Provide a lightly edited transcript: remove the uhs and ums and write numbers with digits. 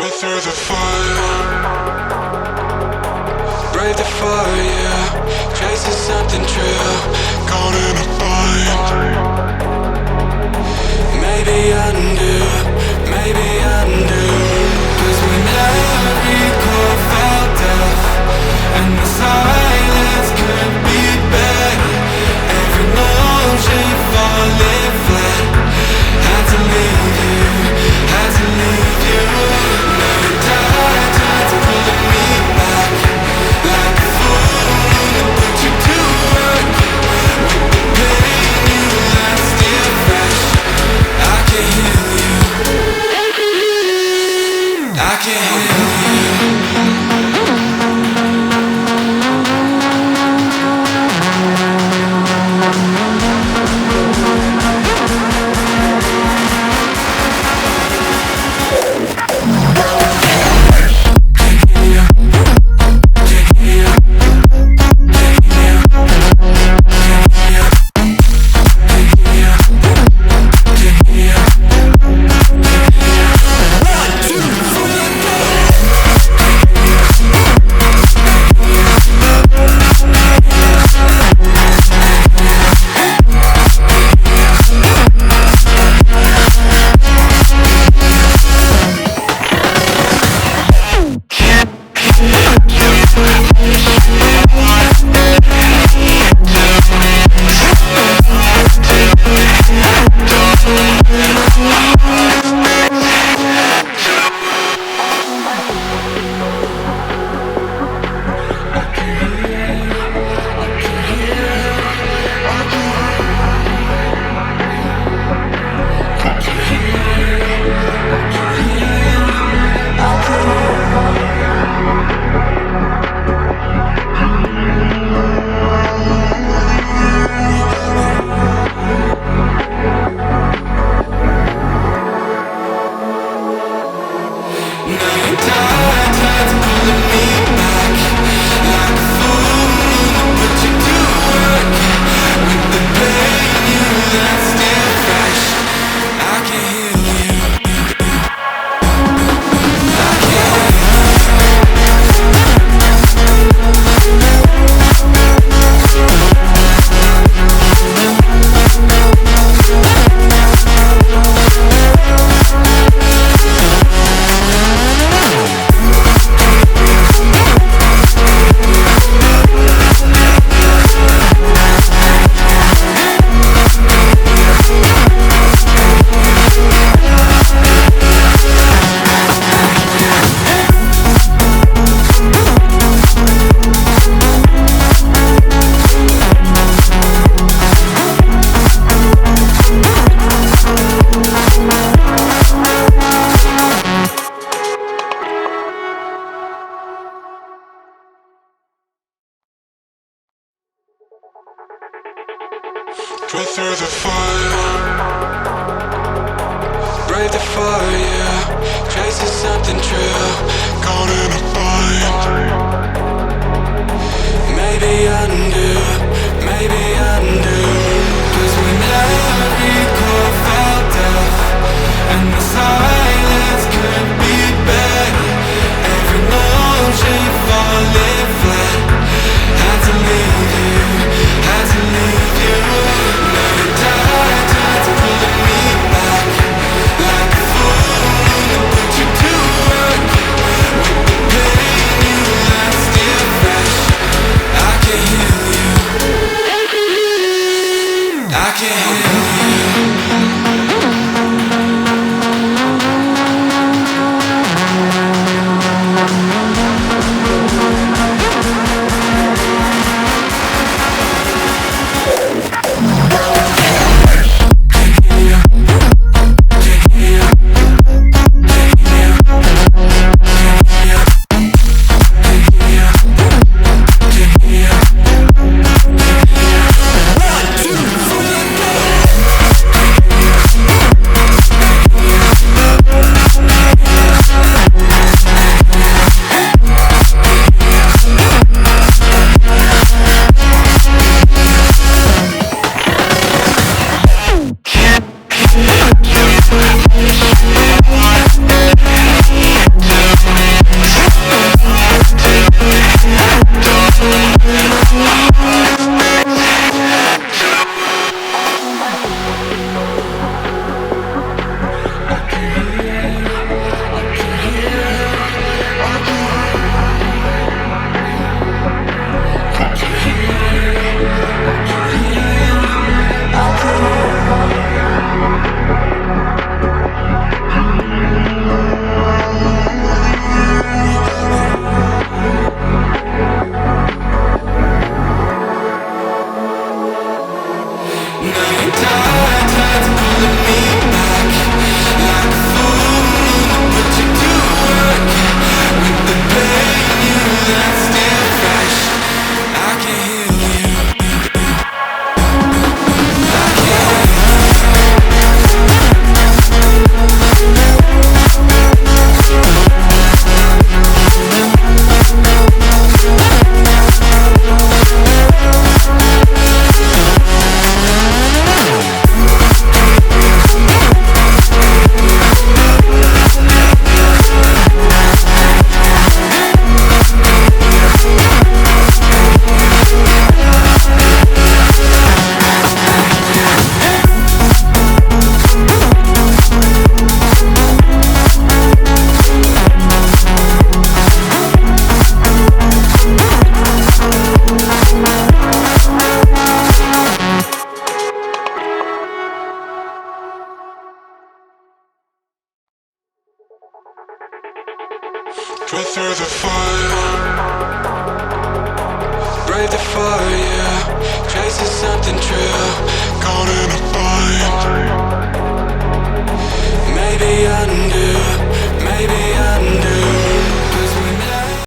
through the fire, brave the fire, yeah. Chasing something true, caught in a bind. Maybe undo. 'Cause when every core felt deaf and the silence could be better, every motion falling flat. Had to leave you. Now you died, pulling me back like a fool to put you to work. With the pain you left still fresh, I can heal you. I can heal you. Went through the fire, brave the fire, yeah. Chasing something true, caught in a bind. Maybe undo. 'Cause when every core felt deaf and the silence could be better, every motion falling flat. Had to leave you. Now you died, pulling me back like a fool to put you to work. With the pain you left still fresh, I can heal you. Went through the fire, brave the fire, yeah. Chasing something true, caught in a bind. Maybe I